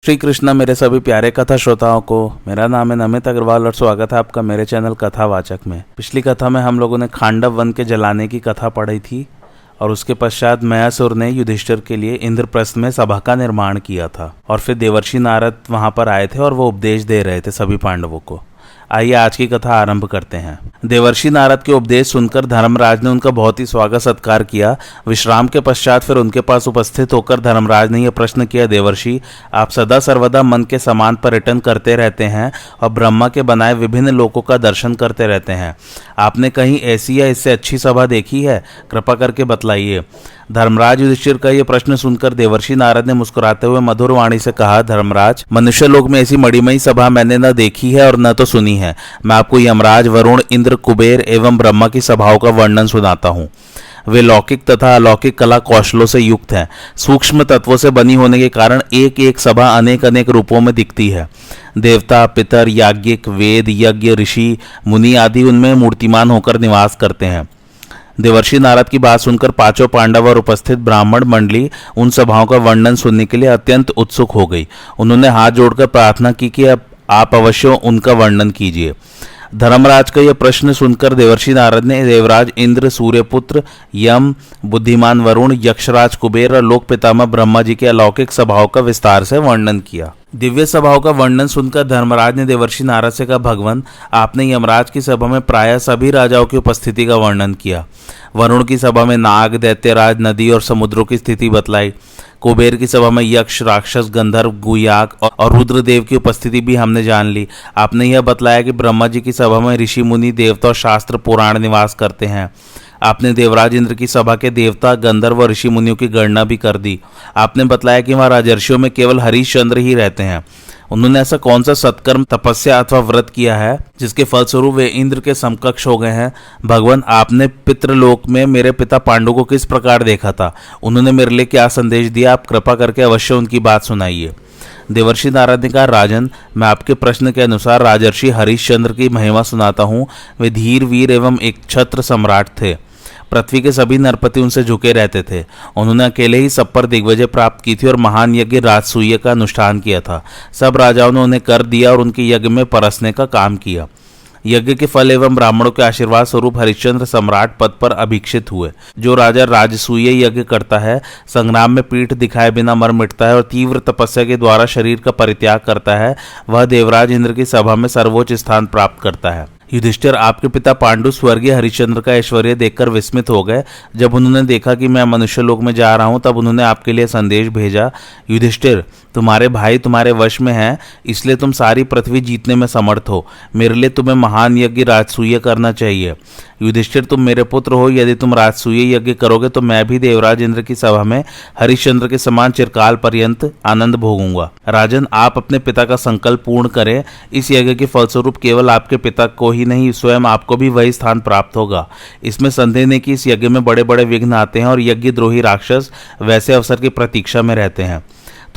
श्री कृष्णा मेरे सभी प्यारे कथा श्रोताओं को। मेरा नाम है नमित अग्रवाल और स्वागत है आपका मेरे चैनल कथावाचक में। पिछली कथा में हम लोगों ने खांडव वन के जलाने की कथा पढ़ी थी और उसके पश्चात मयासुर ने युधिष्ठिर के लिए इंद्रप्रस्थ में सभा का निर्माण किया था और फिर देवर्षि नारद वहां पर आए थे और वो उपदेश दे रहे थे सभी पांडवों को। आइए आज की कथा आरंभ करते हैं। देवर्षि नारद के उपदेश सुनकर धर्मराज ने उनका बहुत ही स्वागत सत्कार किया। विश्राम के पश्चात फिर उनके पास उपस्थित होकर धर्मराज ने यह प्रश्न किया, देवर्षि आप सदा सर्वदा मन के समान पर्यटन करते रहते हैं और ब्रह्मा के बनाए विभिन्न लोकों का दर्शन करते रहते हैं। आपने कहीं ऐसी या इससे अच्छी सभा देखी है? कृपा करके बतलाइए। धर्मराज युधिष्ठिर का यह प्रश्न सुनकर देवर्षि नारद ने मुस्कुराते हुए मधुर वाणी से कहा, धर्मराज मनुष्य लोक में ऐसी मणिमयी सभा मैंने न देखी है और न तो सुनी है। मैं आपको यमराज, वरुण, इंद्र, कुबेर एवं ब्रह्मा की सभाओं का वर्णन सुनाता हूँ। वे लौकिक तथा अलौकिक कला कौशलों से युक्त हैं। सूक्ष्म तत्वों से बनी होने के कारण एक एक सभा अनेक अनेक रूपों में दिखती है। देवता, पितर, याज्ञिक, वेद, यज्ञ, ऋषि, मुनि आदि उनमें मूर्तिमान होकर निवास करते हैं। देवर्षि नारद की बात सुनकर पांचों पांडव और उपस्थित ब्राह्मण मंडली उन सभाओं का वर्णन सुनने के लिए अत्यंत उत्सुक हो गई। उन्होंने हाथ जोड़कर प्रार्थना की कि अब आप अवश्य उनका वर्णन कीजिए। धर्मराज का यह प्रश्न सुनकर देवर्षि नारद ने देवराज इंद्र, सूर्यपुत्र यम, बुद्धिमान वरुण, यक्षराज कुबेर और लोक पितामह ब्रह्मा जी के अलौकिक सभाओं का विस्तार से वर्णन किया। दिव्य सभाओं का वर्णन सुनकर धर्मराज ने देवर्षि नारद से कहा, भगवान आपने यमराज की सभा में प्रायः सभी राजाओं की उपस्थिति का वर्णन किया। वरुण की सभा में नाग, दैत्यराज, नदी और समुद्रों की स्थिति बतलाई। कुबेर की सभा में यक्ष, राक्षस, गंधर्व, गुयाक और रुद्रदेव की उपस्थिति भी हमने जान ली। आपने यह बतलाया कि ब्रह्मा जी की सभा में ऋषि, मुनि, देवता और शास्त्र पुराण निवास करते हैं। आपने देवराज इंद्र की सभा के देवता, गंधर्व और ऋषि मुनियों की गणना भी कर दी। आपने बतलाया कि वहां राजर्षियों में केवल हरिश्चंद्र ही रहते हैं। उन्होंने ऐसा कौन सा सत्कर्म, तपस्या अथवा व्रत किया है जिसके फलस्वरूप वे इंद्र के समकक्ष हो गए हैं? भगवान आपने पितृलोक में मेरे पिता पांडु को किस प्रकार देखा था? उन्होंने मेरे लिए क्या संदेश दिया? आप कृपा करके अवश्य उनकी बात सुनाइए। देवर्षि नारद ने कहा, राजन मैं आपके प्रश्न के अनुसार राजर्षि हरिश्चंद्र की महिमा सुनाता हूँ। वे धीर, वीर एवं एक छत्र सम्राट थे। पृथ्वी के सभी नरपति उनसे झुके रहते थे। उन्होंने अकेले ही सब पर दिग्विजय प्राप्त की थी और महान यज्ञ राजसूय का अनुष्ठान किया था। सब राजाओं ने उन्हें कर दिया और उनके यज्ञ में परसने का काम किया। यज्ञ के फल एवं ब्राह्मणों के आशीर्वाद स्वरूप हरिश्चंद्र सम्राट पद पर अभिषिक्त हुए। जो राजा राजसूय यज्ञ करता है, संग्राम में पीठ दिखाए बिना मर मिटता है और तीव्र तपस्या के द्वारा शरीर का परित्याग करता है, वह देवराज इंद्र की सभा में सर्वोच्च स्थान प्राप्त करता है। युधिष्ठिर आपके पिता पांडु स्वर्गीय हरिश्चंद्र का ऐश्वर्य देखकर विस्मित हो गए। जब उन्होंने देखा कि मैं मनुष्य लोक में जा रहा हूं तब उन्होंने आपके लिए संदेश भेजा, युधिष्ठिर तुम्हारे भाई तुम्हारे वश में हैं, इसलिए तुम सारी पृथ्वी जीतने में समर्थ हो। मेरे लिए तुम्हें महान यज्ञ राजसूय करना चाहिए। युधिष्ठिर तुम मेरे पुत्र हो, यदि तुम राजसूय यज्ञ करोगे तो मैं भी देवराज इंद्र की सभा में हरिश्चंद्र के समान चिरकाल पर्यंत आनंद भोगूंगा। राजन आप अपने पिता का संकल्प पूर्ण करें। इस यज्ञ के फलस्वरूप केवल आपके पिता को ही नहीं, स्वयं आपको भी वही स्थान प्राप्त होगा। इसमें संदेह नहीं कि इस यज्ञ में बड़े बड़े विघ्न आते हैं और यज्ञ द्रोही राक्षस वैसे अवसर की प्रतीक्षा में रहते हैं।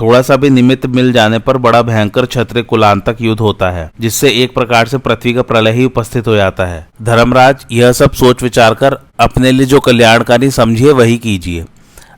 थोड़ा सा भी निमित्त मिल जाने पर बड़ा भयंकर क्षत्रिय कुलांतक युद्ध होता है, जिससे एक प्रकार से पृथ्वी का प्रलय ही उपस्थित हो जाता है। धर्मराज यह सब सोच विचार कर अपने लिए जो कल्याणकारी समझिए वही कीजिए।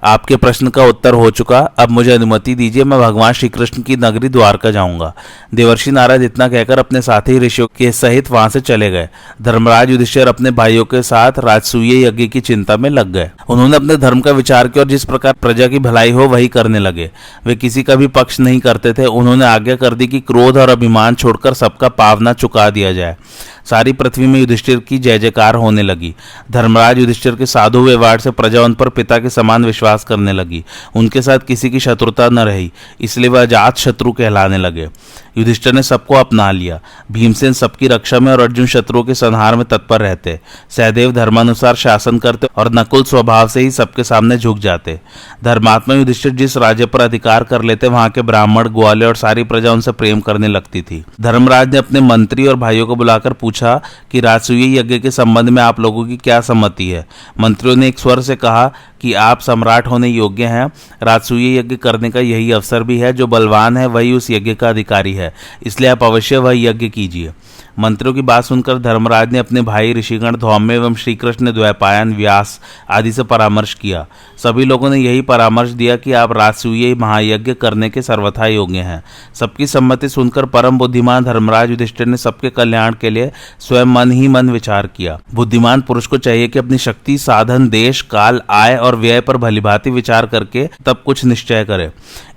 आपके प्रश्न का उत्तर हो चुका, अब मुझे अनुमति दीजिए, मैं भगवान श्री कृष्ण की नगरी द्वारका जाऊंगा। देवर्षि नारद इतना कहकर अपने साथी ऋषियों के सहित वहां से चले गए। धर्मराज युधिष्ठिर अपने भाइयों के साथ राजसूय यज्ञ की चिंता में लग गए। उन्होंने अपने धर्म का विचार किया और जिस प्रकार प्रजा की भलाई हो वही करने लगे। वे किसी का भी पक्ष नहीं करते थे। उन्होंने आज्ञा कर दी कि क्रोध और अभिमान छोड़कर सबका पावना चुका दिया जाए। सारी पृथ्वी में युधिष्ठिर की जय जयकार होने लगी। धर्मराज युधिष्ठिर के साधु व्यवहार से प्रजा उन पर पिता के समान विश्वास करने लगी। उनके साथ किसी की शत्रुता न रही, इसलिए वह अजात शत्रु कहलाने लगे। युधिष्ठिर ने सबको अपना लिया। भीमसेन सबकी रक्षा में और अर्जुन शत्रुओं के संहार में तत्पर रहते। सहदेव धर्मानुसार शासन करते और नकुल स्वभाव से ही सबके सामने झुक जाते। धर्मात्मा युधिष्ठिर जिस राज्य पर अधिकार कर लेते, वहां के ब्राह्मण, ग्वाले और सारी प्रजा उनसे प्रेम करने लगती थी। धर्मराज ने अपने मंत्री और भाइयों को बुलाकर पूछा कि राजसूय यज्ञ के संबंध में आप लोगों की क्या सम्मति है। मंत्रियों ने एक स्वर से कहा कि आप सम्राट होने योग्य हैं। राजसूय यज्ञ करने का यही अवसर भी है। जो बलवान है वही उस यज्ञ का अधिकारी है, इसलिए आप अवश्य वह यज्ञ कीजिए। मंत्रियों की बात सुनकर धर्मराज ने अपने भाई ऋषिगण धौम्य एवं श्री कृष्ण, द्वैपायन, व्यास आदि से परामर्श किया। सभी लोगों ने यही परामर्श दिया कि आप राजसूय महायज्ञ करने के सर्वथा योग्य हैं। सबकी सम्मति सुनकर परम बुद्धिमान धर्मराज युधिष्ठिर ने सबके कल्याण के लिए स्वयं मन ही मन विचार किया। बुद्धिमान पुरुष को चाहिए कि अपनी शक्ति, साधन, देश, काल, आय और व्यय पर भलीभांति विचार करके तब कुछ निश्चय करे।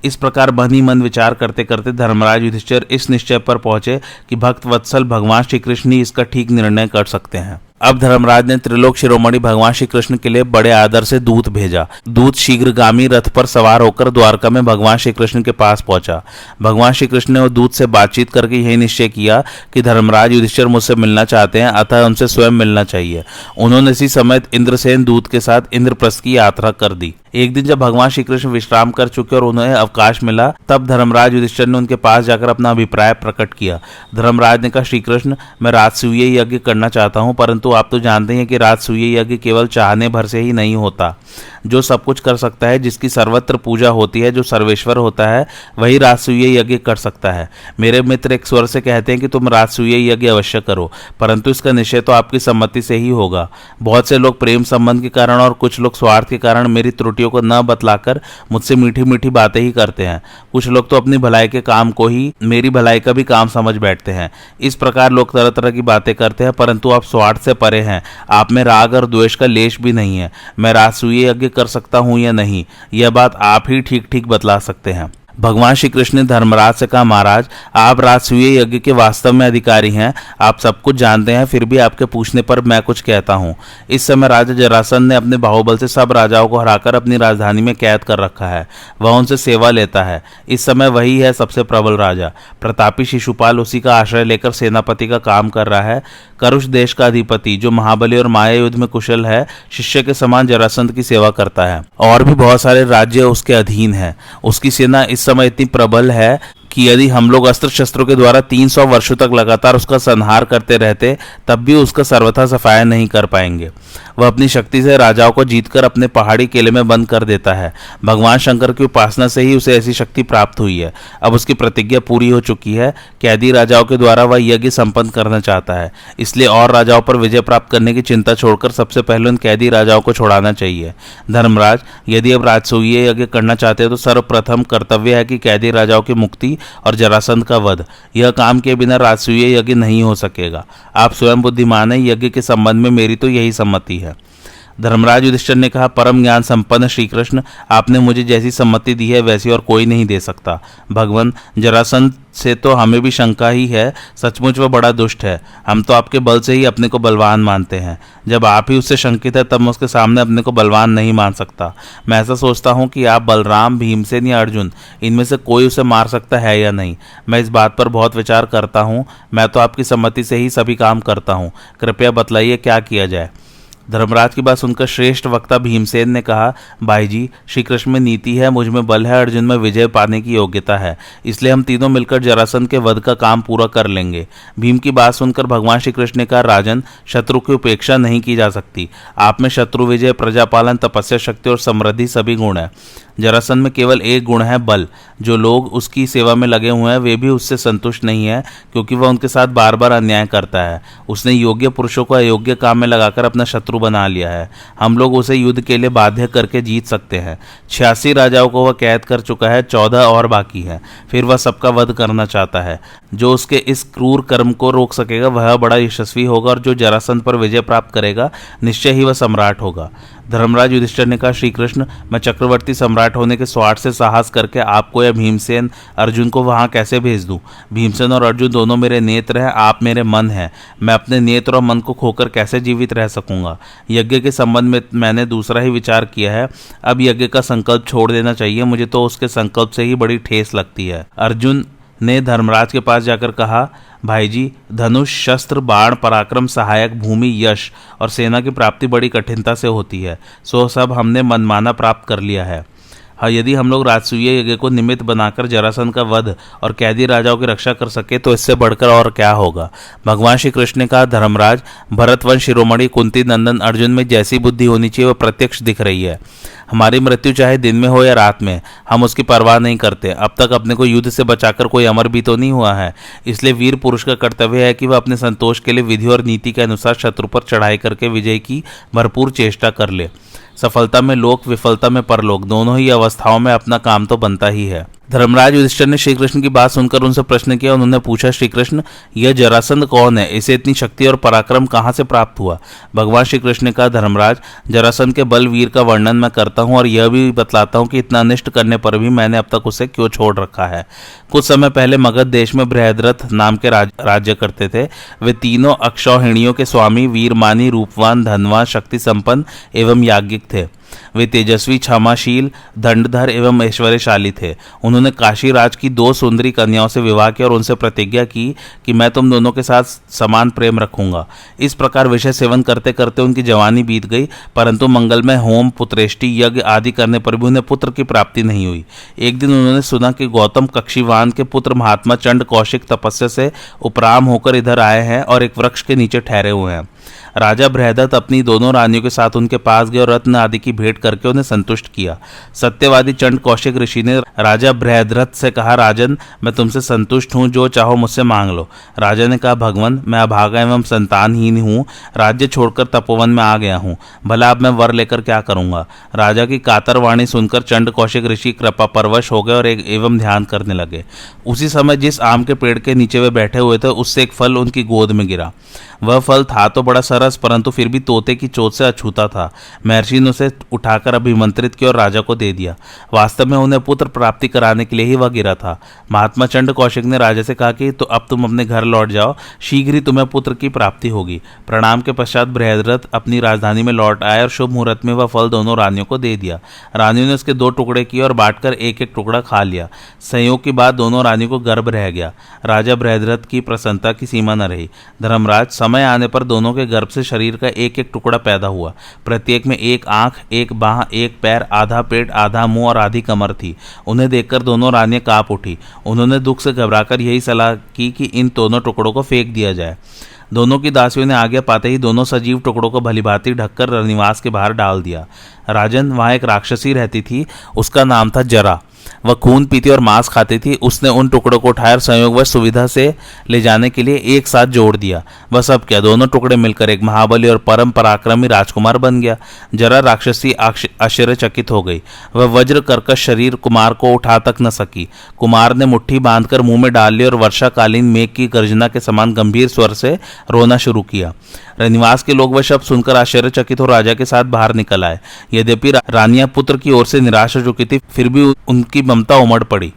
इस प्रकार मन ही मन विचार करते करते धर्मराज युधिष्ठिर इस निश्चय पर पहुंचे कि भक्त वत्सल भगवान श्री कृष्ण ही इसका ठीक निर्णय कर सकते हैं। अब धर्मराज ने त्रिलोक शिरोमणि भगवान श्री कृष्ण के लिए बड़े आदर से दूत भेजा। दूत शीघ्रगामी रथ पर सवार होकर द्वारका में भगवान श्री कृष्ण के पास पहुंचा। भगवान श्री कृष्ण ने दूत से बातचीत करके यही निश्चय किया कि धर्मराज युधिष्ठिर मुझसे मिलना चाहते हैं, अतः उनसे स्वयं मिलना चाहिए। उन्होंने इसी समय इंद्रसेन दूत के साथ इंद्रप्रस्थ की यात्रा कर दी। एक दिन जब भगवान श्री कृष्ण विश्राम कर चुके और उन्हें अवकाश मिला, तब धर्मराज युधिष्ठिर ने उनके पास जाकर अपना अभिप्राय प्रकट किया। धर्मराज ने कहा, श्री कृष्ण, मैं राजसूय यज्ञ करना चाहता हूं, परंतु आप तो जानते हैं कि राजसूय यज्ञ केवल चाहने भर से ही नहीं होता। जो सब कुछ कर सकता है, जिसकी सर्वत्र पूजा होती है, जो सर्वेश्वर होता है, वही राजसूय यज्ञ कर सकता है। मेरे मित्र एक स्वर से कहते हैं कि तुम राजसूय यज्ञ अवश्य करो, परंतु इसका निश्चय तो आपकी सम्मति से ही होगा। बहुत से लोग प्रेम संबंध के कारण और कुछ लोग स्वार्थ के कारण मेरी त्रुटियों को न बतलाकर मुझसे मीठी मीठी बातें ही करते हैं। कुछ लोग तो अपनी भलाई के काम को ही मेरी भलाई का भी काम समझ बैठते हैं। इस प्रकार लोग तरह तरह की बातें करते हैं, परंतु आप स्वार्थ से परे हैं। आप में राग और द्वेष का लेश भी नहीं है। मैं राजसूय यज्ञ कर सकता हूं या नहीं, यह बात आप ही ठीक ठीक बतला सकते हैं। भगवान श्री कृष्ण ने धर्मराज से कहा, महाराज, आप राजसूय यज्ञ के वास्तव में अधिकारी हैं। आप सब कुछ जानते हैं, फिर भी आपके पूछने पर मैं कुछ कहता हूं। इस समय राजा जरासंध ने अपने बाहुबल से सब राजाओं को हराकर अपनी राजधानी में कैद कर रखा है। वह उनसे सेवा लेता है। इस समय वही है सबसे प्रबल राजा। प्रतापी शिशुपाल उसी का आश्रय लेकर सेनापति का काम कर रहा है। करुष देश का अधिपति, जो महाबली और माया युद्ध में कुशल है, शिष्य के समान जरासंध की सेवा करता है। और भी बहुत सारे राज्य उसके अधीन है। उसकी सेना इस समय इतनी प्रबल है कि यदि हम लोग अस्त्र शस्त्रों के द्वारा 300 वर्षों तक लगातार उसका संहार करते रहते, तब भी उसका सर्वथा सफाया नहीं कर पाएंगे। वह अपनी शक्ति से राजाओं को जीतकर अपने पहाड़ी किले में बंद कर देता है। भगवान शंकर की उपासना से ही उसे ऐसी शक्ति प्राप्त हुई है। अब उसकी प्रतिज्ञा पूरी हो चुकी है। कैदी राजाओं के द्वारा वह यज्ञ संपन्न करना चाहता है, इसलिए और राजाओं पर विजय प्राप्त करने की चिंता छोड़कर सबसे पहले उन कैदी राजाओं को छुड़ाना चाहिए। धर्मराज, यदि अब राजसूय यज्ञ करना चाहते हो तो सर्वप्रथम कर्तव्य है कि कैदी राजाओं की मुक्ति और जरासंध का वध। यह काम के बिना राजसूय यज्ञ नहीं हो सकेगा। आप स्वयं बुद्धिमान हैं, यज्ञ के संबंध में मेरी तो यही सम्मति है। धर्मराज युधिष्ठिर ने कहा, परम ज्ञान संपन्न श्री कृष्ण, आपने मुझे जैसी सम्मति दी है वैसी और कोई नहीं दे सकता। भगवान, जरासंध से तो हमें भी शंका ही है। सचमुच वह बड़ा दुष्ट है। हम तो आपके बल से ही अपने को बलवान मानते हैं। जब आप ही उससे शंकित है, तब मैं उसके सामने अपने को बलवान नहीं मान सकता। मैं ऐसा सोचता हूँ कि आप बलराम, भीमसेन या अर्जुन, इनमें से कोई उसे मार सकता है या नहीं। मैं इस बात पर बहुत विचार करता हूँ। मैं तो आपकी सम्मति से ही सभी काम करता हूँ। कृपया बतलाइए क्या किया जाए। धर्मराज की बात सुनकर श्रेष्ठ वक्ता भीमसेन ने कहा, भाई जी, श्री कृष्ण में नीति है, मुझ में बल है, अर्जुन में विजय पाने की योग्यता है। इसलिए हम तीनों मिलकर जरासंध के वध का काम पूरा कर लेंगे। भीम की बात सुनकर भगवान श्री कृष्ण ने कहा, राजन, शत्रु की उपेक्षा नहीं की जा सकती। आप में शत्रु विजय, प्रजापालन, तपस्या शक्ति और समृद्धि सभी गुण है। जरासंध में केवल एक गुण है, बल। जो लोग उसकी सेवा में लगे हुए हैं वे भी उससे संतुष्ट नहीं है, क्योंकि वह उनके साथ बार बार अन्याय करता है। उसने योग्य पुरुषों को अयोग्य काम में लगाकर अपना शत्रु बना लिया है। हम लोग उसे युद्ध के लिए बाध्य करके जीत सकते हैं। 86 राजाओं को वह कैद कर चुका है, 14 और बाकी है। फिर वह सबका वध करना चाहता है। जो उसके इस क्रूर कर्म को रोक सकेगा वह बड़ा यशस्वी होगा, और जो जरासंध पर विजय प्राप्त करेगा निश्चय ही वह सम्राट होगा। धर्मराज युधिष्ठिर ने कहा, श्री कृष्ण, मैं चक्रवर्ती सम्राट होने के स्वार्थ से साहस करके आपको या भीमसेन, अर्जुन को वहां कैसे भेज दूं? भीमसेन और अर्जुन दोनों मेरे नेत्र हैं, आप मेरे मन हैं। मैं अपने नेत्र और मन को खोकर कैसे जीवित रह सकूंगा? यज्ञ के संबंध में मैंने दूसरा ही विचार किया है। अब यज्ञ का संकल्प छोड़ देना चाहिए। मुझे तो उसके संकल्प से ही बड़ी ठेस लगती है। अर्जुन ने धर्मराज के पास जाकर कहा, भाई जी, धनुष, शस्त्र, बाण, पराक्रम, सहायक, भूमि, यश और सेना की प्राप्ति बड़ी कठिनता से होती है। सो सब हमने मनमाना प्राप्त कर लिया है। हाँ, यदि हम लोग राजसूय यज्ञ को निमित्त बनाकर जरासंध का वध और कैदी राजाओं की रक्षा कर सके तो इससे बढ़कर और क्या होगा। भगवान श्री कृष्ण ने कहा, धर्मराज, भरतवंश शिरोमणि कुंती नंदन अर्जुन में जैसी बुद्धि होनी चाहिए वह प्रत्यक्ष दिख रही है। हमारी मृत्यु चाहे दिन में हो या रात में, हम उसकी परवाह नहीं करते। अब तक अपने को युद्ध से बचाकर कोई अमर भी तो नहीं हुआ है। इसलिए वीर पुरुष का कर्तव्य है कि वह अपने संतोष के लिए विधि और नीति के अनुसार शत्रु पर चढ़ाई करके विजय की भरपूर चेष्टा कर ले। सफलता में लोक, विफलता में परलोक, दोनों ही अवस्थाओं में अपना काम तो बनता ही है। धर्मराज युधिष्ठिर ने श्री कृष्ण की बात सुनकर उनसे प्रश्न किया। उन्होंने पूछा, श्री कृष्ण, यह जरासंध कौन है? इसे इतनी शक्ति और पराक्रम कहाँ से प्राप्त हुआ? भगवान श्री कृष्ण ने कहा, धर्मराज, जरासंध के बलवीर का वर्णन मैं करता हूँ और यह भी बतलाता हूँ कि इतना अनिष्ट करने पर भी मैंने अब तक उसे क्यों छोड़ रखा है। कुछ समय पहले मगध देश में बृहद्रथ नाम के राज्य करते थे। वे तीनों अक्षौहिणियों के स्वामी, वीरमानी, रूपवान, धनवान, शक्ति संपन्न एवं याज्ञिक थे। वे तेजस्वी, क्षमाशील, दंडधर एवं ऐश्वर्यशाली थे। उन्होंने काशी राज की 2 सुंदरी कन्याओं से विवाह किया और उनसे प्रतिज्ञा की कि मैं तुम दोनों के साथ समान प्रेम रखूंगा। इस प्रकार विषय सेवन करते करते उनकी जवानी बीत गई, परंतु मंगलमय होम, पुत्रेष्टि, यज्ञ आदि करने पर भी उन्हें पुत्र की प्राप्ति नहीं हुई। एक दिन उन्होंने सुना कि गौतम कक्षीवान के पुत्र महात्मा चंड कौशिक तपस्या से उपराम होकर इधर आए हैं और एक वृक्ष के नीचे ठहरे हुए हैं। राजा बृहदत्त अपनी दोनों रानियों के साथ उनके पास गए और रत्न आदि की भेंट करके उन्हें संतुष्ट किया। सत्यवादी चंड कौशिक ऋषि ने राजा बृहद्रथ से कहा, राजन, मैं तुमसे संतुष्ट हूँ, जो चाहो मुझसे मांग लो। राजा ने कहा, भगवान, मैं अभागा एवं संतानहीन हूँ, राज्य छोड़कर तपोवन में आ गया हूँ, भला अब मैं वर लेकर क्या करूँगा? राजा की कातर वाणी सुनकर चंड कौशिक ऋषि कृपा परवश हो गए और एवं ध्यान करने लगे। उसी समय जिस आम के पेड़ के नीचे वे बैठे हुए थे, उससे एक फल उनकी गोद में गिरा। वह फल था तो बड़ा सरस, परंतु फिर भी तोते की चोट से अछूता था। महर्षि ने उसे उठाकर अभिमंत्रित किया और राजा को दे दिया। वास्तव में उन्हें पुत्र प्राप्ति कराने के लिए ही वह गिरा था। महात्मा चंड कौशिक ने राजा से कहा कि तो अब तुम अपने घर लौट जाओ, शीघ्र ही तुम्हें पुत्र की प्राप्ति होगी। प्रणाम के पश्चात बृहद्रथ अपनी राजधानी में लौट आए और शुभ मुहूर्त में वह फल दोनों रानियों को दे दिया। रानियों ने उसके 2 टुकड़े किए और बांटकर एक एक टुकड़ा खा लिया। संयोग की बात, दोनों रानियों को गर्भ रह गया। राजा बृहद्रथ की प्रसन्नता की सीमा न रही। धर्मराज, समय आने पर दोनों के गर्भ से शरीर का एक एक टुकड़ा पैदा हुआ। प्रत्येक में एक आंख, एक बाह, एक पैर, आधा पेट, आधा मुंह और आधी कमर थी। उन्हें देखकर दोनों रानियां कांप उठी। उन्होंने दुख से घबराकर यही सलाह की कि इन दोनों टुकड़ों को फेंक दिया जाए। दोनों की दासियों ने आज्ञा पाते ही दोनों सजीव टुकड़ों को भलीभांति ढककर रनिवास के बाहर डाल दिया। राजन, वहां एक राक्षसी रहती थी, उसका नाम था जरा। वह खून पीती और मांस खाती थी। उसने उन टुकड़ों को उठाकर संयोगवश सुविधा से ले जाने के लिए एक साथ जोड़ दिया। वह सब क्या, दोनों टुकड़े मिलकर एक महाबली और परम पराक्रमी राजकुमार बन गया। जरा राक्षसी आश्चर्यचकित हो गई। वह वज्र कर्कश शरीर कुमार को उठा तक न सकी। कुमार ने मुट्ठी बांधकर मुंह में डाल ली और वर्षाकालीन मेघ की गर्जना के समान गंभीर स्वर से रोना शुरू किया। रनिवास के लोग वह शब्द सुनकर आश्चर्यचकित हो राजा के साथ बाहर निकल आए। यद्यपि रानियां पुत्र की ओर से निराश हो चुकी थी, फिर भी उनकी ममता उमड़ पड़ी।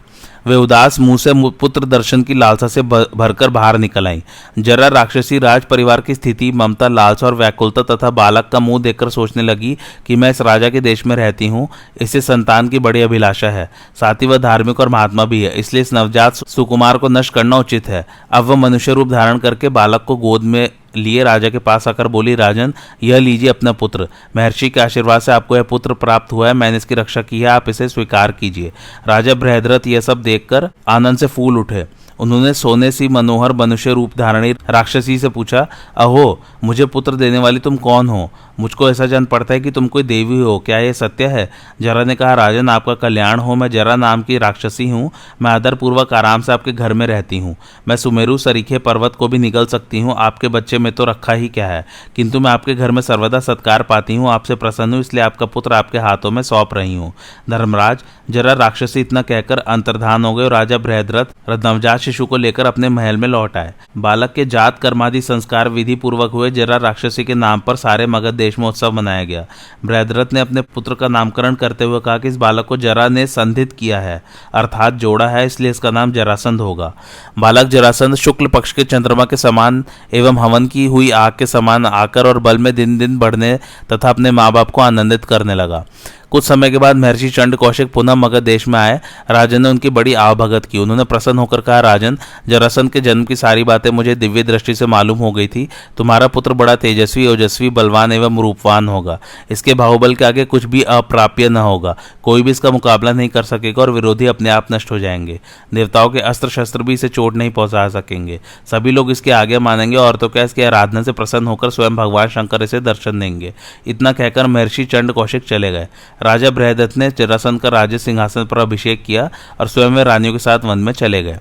वे उदास मुंह से पुत्र दर्शन की लालसा से भरकर बाहर निकल आई। जरा राक्षसी राज परिवार की स्थिति, ममता, लालसा और व्याकुलता तथा बालक का मुंह देखकर सोचने लगी कि मैं इस राजा के देश में रहती हूँ, इसे संतान की बड़ी अभिलाषा है, साथ ही वह धार्मिक और महात्मा भी है, इसलिए इस नवजात सुकुमार को नष्ट करना उचित है। अब वह मनुष्य रूप धारण करके बालक को गोद में लिए राजा के पास आकर बोली, राजन, यह लीजिए अपना पुत्र। महर्षि के आशीर्वाद से आपको यह पुत्र प्राप्त हुआ है। मैंने इसकी रक्षा की है, आप इसे स्वीकार कीजिए। राजा बृहद्रथ यह सब देखकर आनंद से फूल उठे। उन्होंने सोने सी मनोहर मनुष्य रूप धारणी राक्षसी से पूछा, अहो, मुझे पुत्र देने वाली तुम कौन हो? मुझको ऐसा जान पड़ता है कि तुम कोई देवी हो, क्या यह सत्य है? जरा ने कहा, राजन, आपका कल्याण हो। मैं जरा नाम की राक्षसी हूँ। मैं आदरपूर्वक आराम से आपके घर में रहती हूँ। मैं सुमेरु सरीखे पर्वत को भी निगल सकती हूँ। आपके बच्चे में तो रखा ही क्या है, किंतु मैं आपके घर में सर्वदा सत्कार पाती हूँ। आपसे प्रसन्न हूँ, इसलिए आपका पुत्र आपके हाथों में सौंप रही हूँ। धर्मराज, जरा राक्षसी इतना कहकर अंतर्धान हो गए और राजा बृहद्रथ नवजात शिशु को लेकर अपने महल में लौट आए। बालक के जात कर्मादि संस्कार विधि पूर्वक हुए। जरा राक्षसी के नाम पर सारे मगध देश में उत्सव मनाया गया। बृहद्रथ ने अपने पुत्र का नामकरण करते हुए कहा कि इस बालक को जरा ने संधित किया है, अर्थात जोड़ा है, इसलिए इसका नाम जरासंध होगा। बालक जरासंध शुक्ल पक्ष के चंद्रमा के समान एवं हवन की हुई आग के समान आकर और बल में दिन दिन बढ़ने तथा अपने माँ बाप को आनंदित करने लगा। कुछ समय के बाद महर्षि चंड कौशिक पुनः मगध देश में आए। राजन ने उनकी बड़ी आवभगत की। उन्होंने प्रसन्न होकर कहा, राजन, जरासंध के जन्म की सारी बातें मुझे दिव्य दृष्टि से मालूम हो गई थी। तुम्हारा पुत्र बड़ा तेजस्वी, ओजस्वी, बलवान एवं रूपवान होगा। इसके बाहुबल के आगे कुछ भी अप्राप्य न होगा। कोई भी इसका मुकाबला नहीं कर सकेगा और विरोधी अपने आप नष्ट हो जाएंगे। देवताओं के अस्त्र शस्त्र भी इसे चोट नहीं पहुंचा सकेंगे। सभी लोग इसके आगे मानेंगे और तो क्या, इसकी आराधना से प्रसन्न होकर स्वयं भगवान शंकर इसे दर्शन देंगे। इतना कहकर महर्षि चंड कौशिक चले गए। राजा बृहदत्त ने जरासंध का राज्य सिंहासन पर अभिषेक किया और स्वयं वे रानियों के साथ वन में चले गए।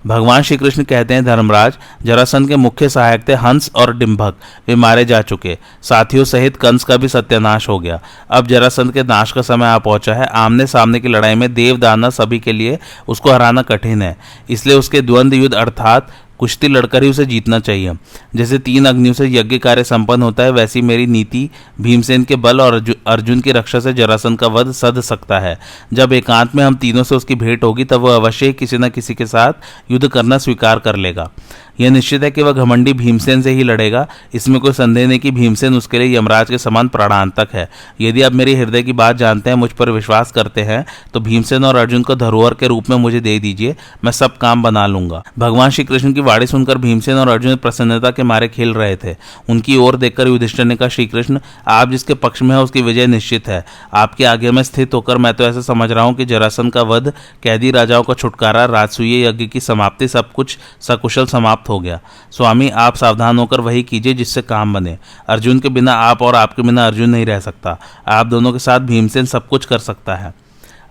भगवान श्री कृष्ण कहते हैं, धर्मराज, जरासंध के मुख्य सहायक थे हंस और डिंभक, वे मारे जा चुके। साथियों सहित कंस का भी सत्यानाश हो गया। अब जरासंध के नाश का समय आ पहुंचा है। आमने सामने की लड़ाई में देव दानव सभी के लिए उसको हराना कठिन है, इसलिए उसके द्वंद्व युद्ध अर्थात कुश्ती लड़कर ही उसे जीतना चाहिए। जैसे 3 अग्नियों से यज्ञ कार्य संपन्न होता है, वैसी मेरी नीति भीमसेन के बल और अर्जुन की रक्षा से जरासंध का वध सध सकता है। जब एकांत में हम तीनों से उसकी भेंट होगी तब वह अवश्य ही किसी न किसी के साथ युद्ध करना स्वीकार कर लेगा। यह निश्चित है कि वह घमंडी भीमसेन से ही लड़ेगा। इसमें कोई संदेह नहीं कि भीमसेन उसके लिए यमराज के समान प्राणांतक है। यदि आप मेरी हृदय की बात जानते हैं, मुझ पर विश्वास करते हैं, तो भीमसेन और अर्जुन को धरोहर के रूप में मुझे दे दीजिए, मैं सब काम बना लूंगा। भगवान श्री कृष्ण की वाणी सुनकर भीमसेन और अर्जुन प्रसन्नता के मारे खिल रहे थे। उनकी ओर देखकर युधिष्ठिर ने कहा, श्री कृष्ण, आप जिसके पक्ष में है उसकी विजय निश्चित है। आपकी आज्ञा में स्थित होकर मैं तो ऐसा समझ रहा हूं कि जरासंध का वध, कैदी राजाओं का छुटकारा, राजसूय यज्ञ की समाप्ति, सब कुछ सकुशल समाप्त हो गया। स्वामी, आप सावधान होकर वही कीजिए जिससे काम बने। अर्जुन के बिना आप और आपके बिना अर्जुन नहीं रह सकता। आप दोनों के साथ भीमसेन सब कुछ कर सकता है।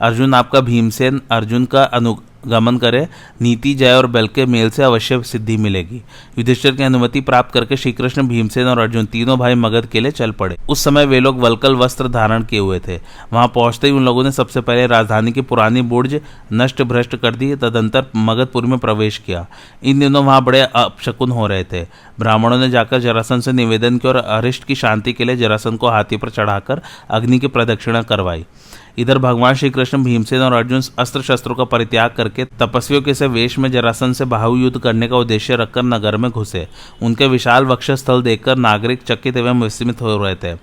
अर्जुन आपका भीमसेन अर्जुन का अनुगमन करे, नीति, जय और बल के मेल से अवश्य सिद्धि मिलेगी। युधिष्ठिर की अनुमति प्राप्त करके श्री कृष्ण, भीमसेन और अर्जुन तीनों भाई मगध के लिए चल पड़े। उस समय वे लोग वल्कल वस्त्र धारण किए हुए थे। वहां पहुंचते ही उन लोगों ने सबसे पहले राजधानी की पुरानी बुर्ज नष्ट भ्रष्ट कर दी। तदंतर मगधपुरी में प्रवेश किया। इन दिनों वहां बड़े अपशकुन हो रहे थे। ब्राह्मणों ने जाकर जरासंध से निवेदन किया और अरिष्ट की शांति के लिए जरासंध को हाथी पर चढ़ाकर अग्नि की प्रदक्षिणा करवाई। इधर भगवान श्री कृष्ण, भीमसेन और अर्जुन अस्त्र शस्त्रों का परित्याग करके तपस्वियों के से वेश में जरासंध से बाहु युद्ध करने का उद्देश्य रखकर नगर में घुसे। उनके विशाल वक्षस्थल देखकर नागरिक चकित एवं विस्मित हो रहे थे।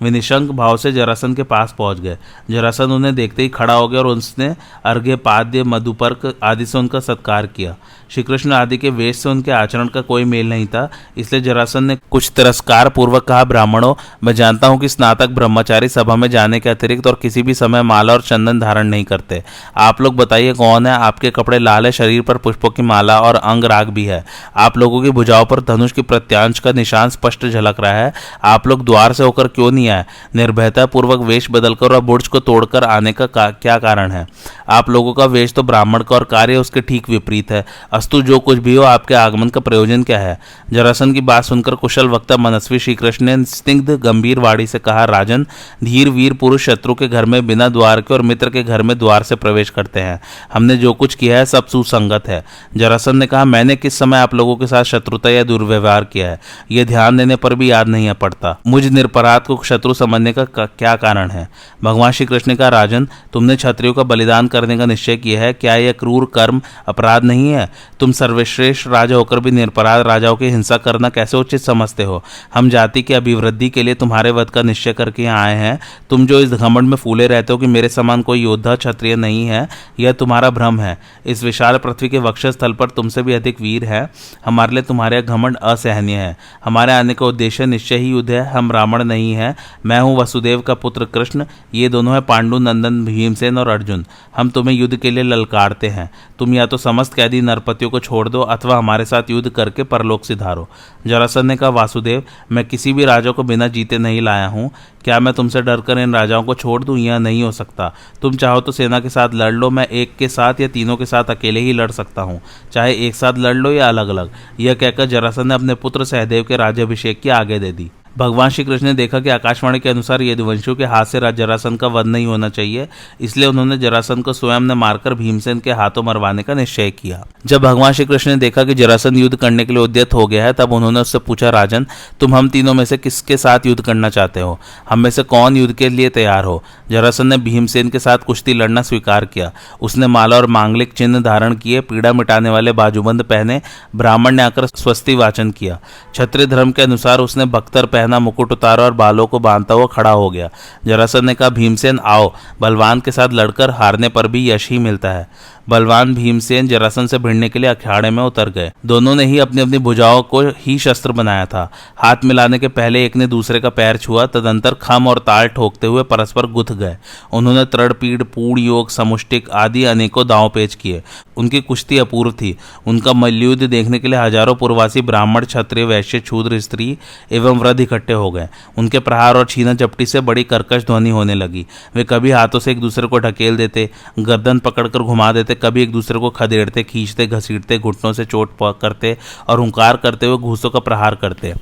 वे निशंक भाव से जरासंध के पास पहुंच गए। जरासंध उन्हें देखते ही खड़ा हो गया और उसने अर्घ्य, पाद्य, मधुपर्क आदि से उनका सत्कार किया। श्री कृष्ण आदि के वेश से उनके आचरण का कोई मेल नहीं था, इसलिए जरासंध ने कुछ तिरस्कार पूर्वक कहा, ब्राह्मणों, मैं जानता हूं कि स्नातक ब्रह्मचारी सभा में जाने के अतिरिक्त और किसी भी समय माला और चंदन धारण नहीं करते। आप लोग बताइए कौन है? आपके कपड़े लाल है, शरीर पर पुष्पों की माला और अंग राग भी है। आप लोगों की भुजाओं पर धनुष की प्रत्यांश का निशान स्पष्ट झलक रहा है। आप लोग द्वार से होकर क्यों नहीं आए? निर्भयता पूर्वक वेश बदलकर और बुर्ज को तोड़कर आने का क्या कारण है? आप लोगों का वेश तो ब्राह्मण का और कार्य उसके ठीक विपरीत है। अस्तु, जो कुछ भी हो, आपके आगमन का प्रयोजन क्या है? जरासंध की बात सुनकर कुशल वक्ता मनस्वी श्री कृष्ण ने स्निग्ध गंभीर वाणी से कहा, राजन, धीर वीर पुरुष शत्रु के घर में बिना द्वार के और मित्र के घर में द्वार से प्रवेश करते हैं। हमने जो कुछ किया है सब सुसंगत है। जरासंध ने कहा, मैंने किस समय आप लोगों के साथ शत्रुता या दुर्व्यवहार किया है? यह ध्यान देने पर भी याद नहीं पड़ता। मुझ निरपराध को शत्रु समझने का क्या कारण है? भगवान श्री कृष्ण ने कहा, राजन, तुमने क्षत्रियों का बलिदान करने का निश्चय किया है। क्या यह क्रूर कर्म अपराध नहीं है? तुम सर्वश्रेष्ठ राजा होकर भी निरपराध राजाओं की हिंसा करना कैसे उचित समझते हो? हम जाति की अभिवृद्धि के लिए तुम्हारे वध का निश्चय करके यहाँ आए हैं। तुम जो इस घमंड में फूले रहते हो कि मेरे समान कोई योद्धा क्षत्रिय नहीं है, यह तुम्हारा भ्रम है। इस विशाल पृथ्वी के वक्षस्थल पर तुमसे भी अधिक वीर है। हमारे लिए तुम्हारे घमंड असहनीय है। हमारे आने का उद्देश्य निश्चय ही युद्ध है। हम ब्राह्मण नहीं है। मैं हूँ वसुदेव का पुत्र कृष्ण, ये दोनों है पांडु नंदन भीमसेन और अर्जुन। हम तुम्हें युद्ध के लिए ललकारते हैं। तुम या तो समस्त कैदी नरपतियों को छोड़ दो अथवा हमारे साथ युद्ध करके परलोक सिधारो। जरासंध ने कहा, वासुदेव, मैं किसी भी राजा को बिना जीते नहीं लाया हूँ। क्या मैं तुमसे डरकर इन राजाओं को छोड़ दूं? यह नहीं हो सकता। तुम चाहो तो सेना के साथ लड़ लो। मैं एक के साथ या तीनों के साथ अकेले ही लड़ सकता हूँ, चाहे एक साथ लड़ लो या अलग अलग। यह कहकर जरासंध ने अपने पुत्र सहदेव के राज्याभिषेक की आगे दे दी। भगवान श्री कृष्ण ने देखा कि आकाशवाणी के अनुसार यदुवंशियों के हाथ से जरासंध का वध नहीं होना चाहिए, इसलिए उन्होंने जरासंध को स्वयं ने मारकर भीमसेन के हाथों मरवाने का निश्चय किया। जब भगवान श्री कृष्ण ने देखा कि जरासंध युद्ध करने के लिए उद्यत हो गया है, तब उन्होंने उससे पूछा, राजन, तुम हम तीनों में से किसके साथ युद्ध करना चाहते हो? हम में से कौन युद्ध के लिए तैयार हो? जरासंध ने भीमसेन के साथ कुश्ती लड़ना स्वीकार किया। उसने माला और मांगलिक चिन्ह धारण किए, पीड़ा मिटाने वाले बाजूबंद पहने, ब्राह्मण ने आकर स्वस्ति वाचन किया। क्षत्रिय धर्म के अनुसार उसने बख्तर पहना, मुकुट उतारा और बालों को बांधता हुआ खड़ा हो गया। जरासंध ने कहा, भीमसेन, आओ, बलवान के साथ लड़कर हारने पर भी यश ही मिलता है। बलवान भीमसेन जरासंध से भिड़ने के लिए अखाड़े में उतर गए। दोनों ने ही अपनी अपनी भुजाओं को ही शस्त्र बनाया था। हाथ मिलाने के पहले एक ने दूसरे का पैर छुआ, तदंतर खम और ताल ठोकते हुए परस्पर गुथ गए। उन्होंने तृणपीड़, पूर्ण योग, समुष्टिक आदि अनेकों दांव पेच किए। उनकी कुश्ती अपूर्व थी। उनका मल्लयुद्ध देखने के लिए हजारों पूर्ववासी ब्राह्मण, क्षत्रिय, वैश्य, शूद्र, स्त्री एवं वृद्ध इकट्ठे हो गए। उनके प्रहार और छीना झपटी से बड़ी कर्कश ध्वनि होने लगी। वे कभी हाथों से एक दूसरे को ढकेल देते, गर्दन पकड़कर घुमा देते, कभी एक दूसरे को खदेड़ते, खींचते, घसीटते, घुटनों से चोट करते और हुंकार करते हुए घूंसों का प्रहार करते।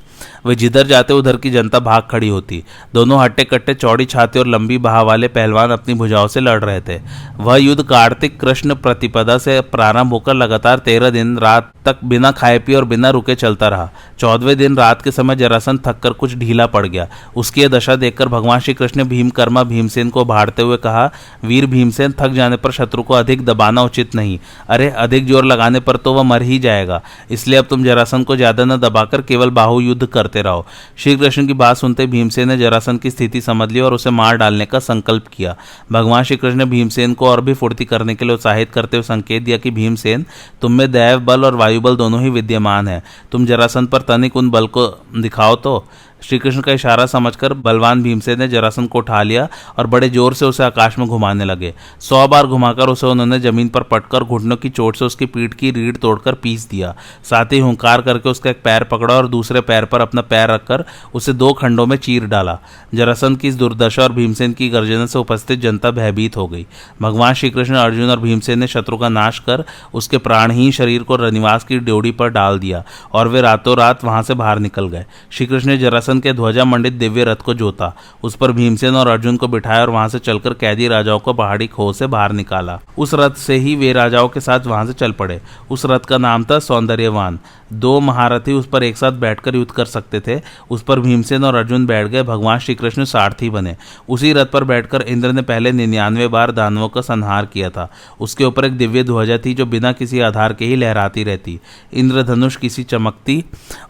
वे जिधर जाते उधर की जनता भाग खड़ी होती। दोनों हट्टे कट्टे, चौड़ी छाती और लंबी बाह वाले पहलवान अपनी भुजाओं से लड़ रहे थे। वह युद्ध कार्तिक कृष्ण प्रतिपदा से प्रारंभ होकर लगातार 13 दिन रात तक बिना खाए पिए और बिना रुके चलता रहा। 14वें दिन रात के समय जरासंध थककर कुछ ढीला पड़ गया। उसकी यह दशा देखकर भगवान श्री कृष्ण ने भीमकर्मा भीमसेन को भाड़ते हुए कहा, वीर भीमसेन, थक जाने पर शत्रु को अधिक दबाना उचित नहीं। अरे, अधिक जोर लगाने पर तो वह मर ही जाएगा। इसलिए अब तुम जरासंध को ज्यादा न दबाकर केवल बाहु युद्ध करते रहो। श्री कृष्ण की बात सुनते भीमसेन ने जरासंध की स्थिति समझ ली और उसे मार डालने का संकल्प किया। भगवान श्री कृष्ण ने भीमसेन को और भी फुर्ती करने के लिए उत्साहित करते हुए संकेत दिया कि भीमसेन, तुम में दैव बल और वायु बल दोनों ही विद्यमान है। तुम जरासंध पर तनिक उन बल को दिखाओ तो। श्री कृष्ण का इशारा समझकर बलवान भीमसेन ने जरासंध को उठा लिया और बड़े जोर से उसे आकाश में घुमाने लगे। 100 बार घुमाकर उसे उन्होंने जमीन पर पटकर घुटनों की चोट से उसकी पीठ की रीढ़ तोड़कर पीस दिया। साथ ही हुंकार करके उसका एक पैर पकड़ा और दूसरे पैर पर अपना पैर रखकर उसे 2 खंडों में चीर डाला। जरासंध की इस दुर्दशा और भीमसेन की गर्जना से उपस्थित जनता भयभीत हो गई। भगवान श्री कृष्ण, अर्जुन और भीमसेन ने शत्रु का नाश कर उसके प्राणहीन शरीर को रनिवास की ड्योढ़ी पर डाल दिया और वे रातों रात वहां से बाहर निकल गए। श्री कृष्ण ने जरासंध के ध्वजा मंडित दिव्य रथ को जोता, उस पर भीमसेन और अर्जुन को बिठाया और वहां से चलकर कैदी राजाओं को पहाड़ी खो से बाहर निकाला। उस रथ से ही वे राजाओं के साथ वहां से चल पड़े। उस रथ का नाम था सौंदर्यवान। 2 महारथी उस पर एक साथ बैठकर युद्ध कर सकते थे। उस पर भीमसेन और अर्जुन बैठ गए। भगवान श्री कृष्ण सारथी बने। उसी रथ पर बैठकर इंद्र ने पहले 99 बार दानवों का संहार किया था। उसके ऊपर एक दिव्य ध्वजा थी जो बिना किसी आधार के ही लहराती रहती। इंद्रधनुष किसी चमकती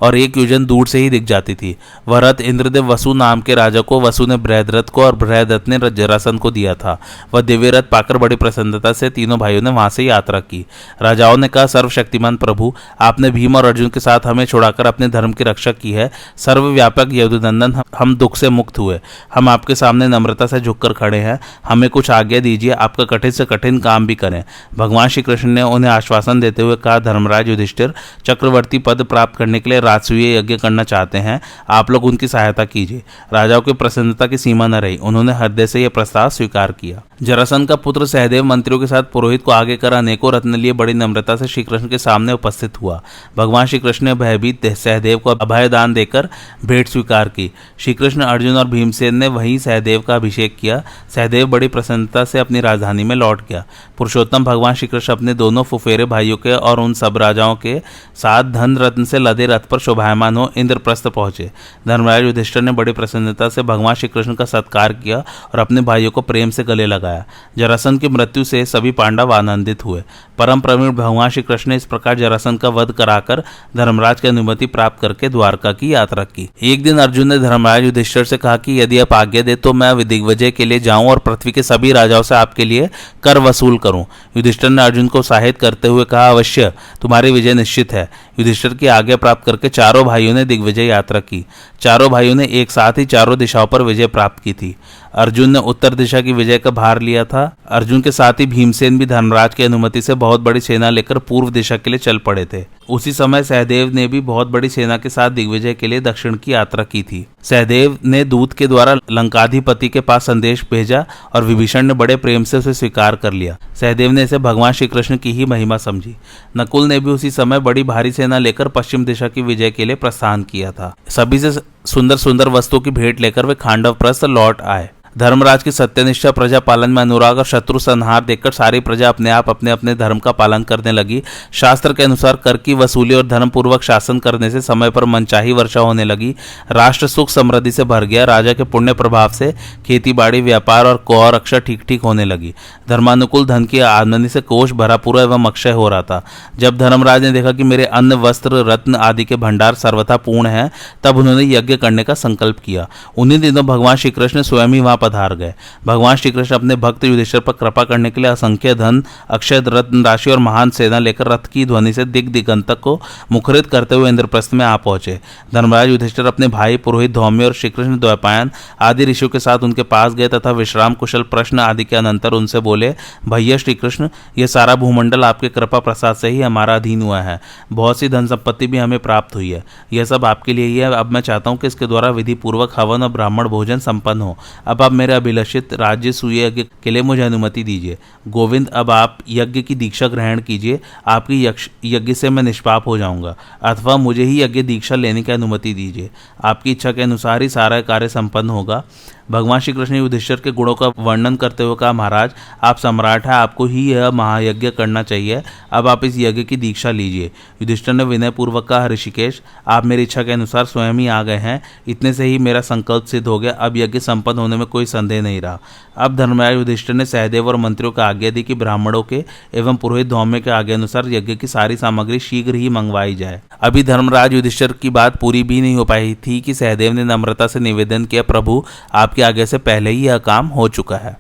और एक योजन दूर से ही दिख जाती थी। वह रथ इंद्रदेव वसु नाम के राजा को, वसु ने बृहद्रथ को और बृहद्रथ ने जरासंध को दिया था। वह दिव्य रथ पाकर बड़ी प्रसन्नता से तीनों भाइयों ने वहां से यात्रा की। राजाओं ने कहा, सर्वशक्तिमान प्रभु, आपने भीम और अर्जुन के साथ हमें छुड़ाकर अपने धर्म की रक्षा की है। सर्वव्यापक यदुनंदन, हम दुख से मुक्त हुए। हम आपके सामने नम्रता से झुककर खड़े हैं। हमें कुछ आज्ञा दीजिए, आपका कठिन से कठिन काम भी करें। भगवान श्री कृष्ण ने उन्हें आश्वासन देते हुए कहा, धर्मराज युधिष्ठिर, चक्रवर्ती पद प्राप्त करने के लिए राजसूय यज्ञ करना चाहते हैं। आप लोग उनकी सहायता कीजिए। राजाओं की प्रसन्नता की सीमा न रही। उन्होंने हृदय से यह प्रस्ताव स्वीकार किया। जरासंध का पुत्र सहदेव मंत्रियों के साथ पुरोहित को आगे कर अनेकों रत्न लिए बड़ी नम्रता से श्री कृष्ण के सामने उपस्थित हुआ। भगवान श्री कृष्ण ने भयभीत सहदेव को अभय दान देकर भेंट स्वीकार की। श्री कृष्ण, अर्जुन और भीमसेन ने वहीं सहदेव का अभिषेक किया। सहदेव बड़ी प्रसन्नता से अपनी राजधानी में लौट गया। पुरुषोत्तम भगवान श्री कृष्ण अपने दोनों फुफेरे भाइयों के और उन सब राजाओं के साथ धन रत्न से लदे रथ पर शोभायमान हो इंद्रप्रस्थ पहुंचे। धर्मराज युधिष्ठिर ने बड़ी प्रसन्नता से भगवान श्री कृष्ण का सत्कार किया और अपने भाइयों को प्रेम से गले लगाया। जरासंध की मृत्यु से सभी पांडव आनंदित हुए। परम प्रवीण भगवान श्री कृष्ण ने इस प्रकार जरासंध का वध कराकर धर्मराज की अनुमति प्राप्त करके द्वारका की यात्रा की। एक दिन अर्जुन ने धर्मराज युधिष्ठिर से कहा कि यदि आप आज्ञा दे तो मैं दिग्विजय के लिए जाऊं और पृथ्वी के सभी राजाओं से आपके लिए कर वसूल करूं। युधिष्ठिर ने अर्जुन को उत्साहित करते हुए कहा, अवश्य, तुम्हारी विजय निश्चित है। युधिष्ठिर की आज्ञा प्राप्त करके चारों भाइयों ने दिग्विजय यात्रा की। चारों भाइयों ने एक साथ ही चारों दिशाओं पर विजय प्राप्त की थी। अर्जुन ने उत्तर दिशा की विजय का भार लिया था। अर्जुन के साथ ही भीमसेन भी धर्मराज की अनुमति से बहुत बड़ी सेना लेकर पूर्व दिशा के लिए चल पड़े थे। उसी समय सहदेव ने भी बहुत बड़ी सेना के साथ दिग्विजय के लिए दक्षिण की यात्रा की थी। सहदेव ने दूत के द्वारा लंकाधिपति के पास संदेश भेजा और विभीषण ने बड़े प्रेम से उसे स्वीकार कर लिया। सहदेव ने इसे भगवान श्री कृष्ण की ही महिमा समझी। नकुल ने भी उसी समय बड़ी भारी सेना लेकर पश्चिम दिशा की विजय के लिए प्रस्थान किया था। सभी से सुंदर सुंदर वस्तुओं की भेंट लेकर वे खांडव प्रस्थ लौट आए। धर्मराज की सत्यनिष्ठा, प्रजा पालन में अनुराग और शत्रु संहार देखकर सारी प्रजा अपने आप अपने अपने धर्म का पालन करने लगी। शास्त्र के अनुसार कर की वसूली और धर्म पूर्वक शासन करने से समय पर मनचाही वर्षा होने लगी। राष्ट्र सुख समृद्धि से भर गया। राजा के पुण्य प्रभाव से खेती बाड़ी, व्यापार और कौ रक्षा ठीक ठीक होने लगी। धर्मानुकूल धन की आमदनी से कोष भरा पूरा एवं अक्षय हो रहा था। जब धर्मराज ने देखा कि मेरे अन्न, वस्त्र, रत्न आदि के भंडार सर्वथा पूर्ण हैं, तब उन्होंने यज्ञ करने का संकल्प किया। उन्हीं दिनों भगवान श्री कृष्ण स्वयं ही वहां पधार गए। भगवान श्री कृष्ण अपने भक्त युधिष्ठिर पर कृपा करने के लिए असंख्य धन, अक्षय रत्न राशि और महान सेना लेकर रथ की ध्वनि से दिगंतक को मुखरित करते हुए इंद्रप्रस्थ में आ पहुंचे। धर्मराज युधिष्ठिर अपने भाई पुरोहित धौम्य और श्रीकृष्ण द्वैपायन आदि ऋषियों के साथ उनके पास गए तथा विश्राम कुशल प्रश्न आदि के अनंतर उनसे बोले, भैया श्री कृष्ण, यह सारा भूमंडल आपके कृपा प्रसाद से ही हमारा अधीन हुआ है। बहुत सी धन संपत्ति भी हमें प्राप्त हुई है। यह सब आपके लिए ही है। अब मैं चाहता हूँ कि इसके द्वारा विधि पूर्वक हवन और ब्राह्मण भोजन संपन्न हो। अब आप मेरे अभिलषित राज्य सूय यज्ञ के लिए मुझे अनुमति दीजिए। गोविंद, अब आप यज्ञ की दीक्षा ग्रहण कीजिए। आपकी यज्ञ से मैं निष्पाप हो जाऊंगा, अथवा मुझे ही यज्ञ दीक्षा लेने की अनुमति दीजिए। आपकी इच्छा के अनुसार ही सारा कार्य संपन्न होगा। भगवान श्री कृष्ण ने युधिष्ठिर के गुणों का वर्णन करते हुए कहा, महाराज, आप सम्राट हैं, आपको ही यह महायज्ञ करना चाहिए। अब आप इस यज्ञ की दीक्षा लीजिए। युधिष्ठिर ने विनय पूर्वक कहा, ऋषिकेश, आप मेरी इच्छा के अनुसार स्वयं ही आ गए हैं। इतने से ही मेरा संकल्प सिद्ध हो गया। अब यज्ञ संपन्न होने में कोई संदेह नहीं रहा। अब धर्मराज युधिष्ठिर ने सहदेव और मंत्रियों को आज्ञा दी कि ब्राह्मणों के एवं पुरोहित धौम्य के आज्ञा अनुसार यज्ञ की सारी सामग्री शीघ्र ही मंगवाई जाए। अभी धर्मराज युधिष्ठिर की बात पूरी भी नहीं हो पाई थी कि सहदेव ने नम्रता से निवेदन किया, प्रभु, आपके आगे से पहले ही यह काम हो चुका है।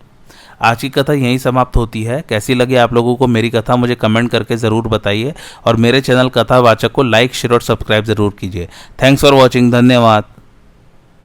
आज की कथा यहीं समाप्त होती है। कैसी लगी आप लोगों को मेरी कथा, मुझे कमेंट करके ज़रूर बताइए और मेरे चैनल कथावाचक को लाइक, शेयर और सब्सक्राइब ज़रूर कीजिए। Thanks for watching. धन्यवाद।